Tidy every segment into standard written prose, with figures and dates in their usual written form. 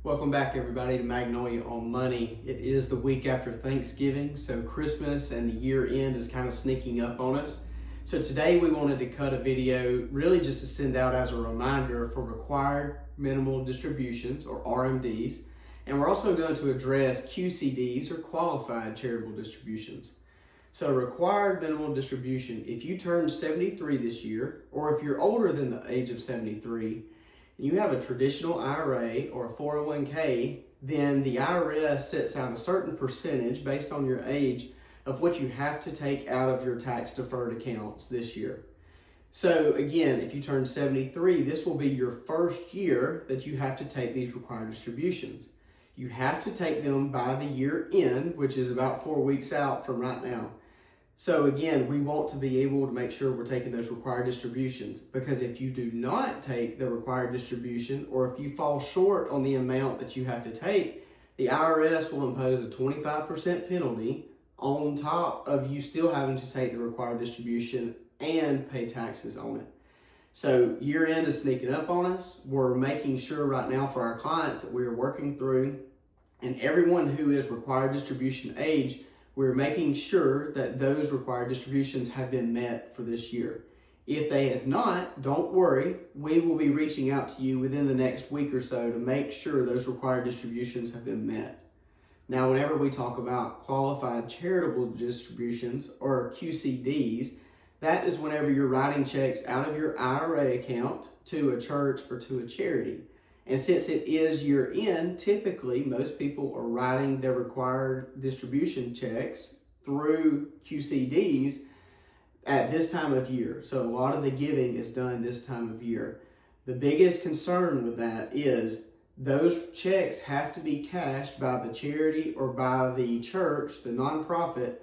Welcome back, everybody, to Magnolia on Money. It is the week after Thanksgiving, so Christmas and the year end is kind of sneaking up on us. So today we wanted to cut a video really just to send out as a reminder for required minimal distributions, or RMDs, and we're also going to address QCDs, or qualified charitable distributions. So required minimal distribution, if you turn 73 this year, or if you're older than the age of 73, you have a traditional IRA or a 401k, then the IRS sets out a certain percentage based on your age of what you have to take out of your tax deferred accounts this year. So again, if you turn 73, this will be your first year that you have to take these required distributions. You have to take them by the year end, which is about 4 weeks out from right now. So again, we want to be able to make sure we're taking those required distributions, because if you do not take the required distribution, or if you fall short on the amount that you have to take, the IRS will impose a 25% penalty on top of you still having to take the required distribution and pay taxes on it. So year end is sneaking up on us. We're making sure right now for our clients that we are working through, and everyone who is required distribution age, we're making sure that those required distributions have been met for this year. If they have not, don't worry. We will be reaching out to you within the next week or so to make sure those required distributions have been met. Now, whenever we talk about qualified charitable distributions, or QCDs, that is whenever you're writing checks out of your IRA account to a church or to a charity. And since it is year end, typically most people are writing their required distribution checks through QCDs at this time of year. So a lot of the giving is done this time of year. The biggest concern with that is those checks have to be cashed by the charity or by the church, the nonprofit,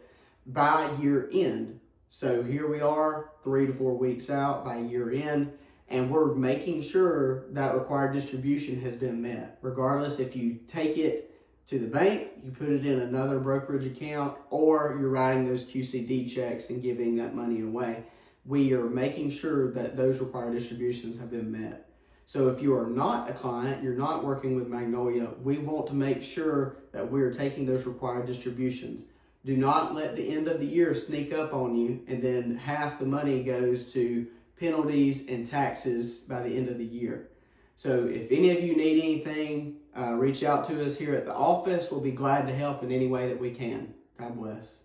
by year end. So here we are 3 to 4 weeks out by year end, and we're making sure that required distribution has been met. Regardless if you take it to the bank, you put it in another brokerage account, or you're writing those QCD checks and giving that money away, we are making sure that those required distributions have been met. So if you are not a client, you're not working with Magnolia, we want to make sure that we are taking those required distributions. Do not let the end of the year sneak up on you and then half the money goes to penalties and taxes by the end of the year. So if any of you need anything, reach out to us here at the office. We'll be glad to help in any way that we can. God bless.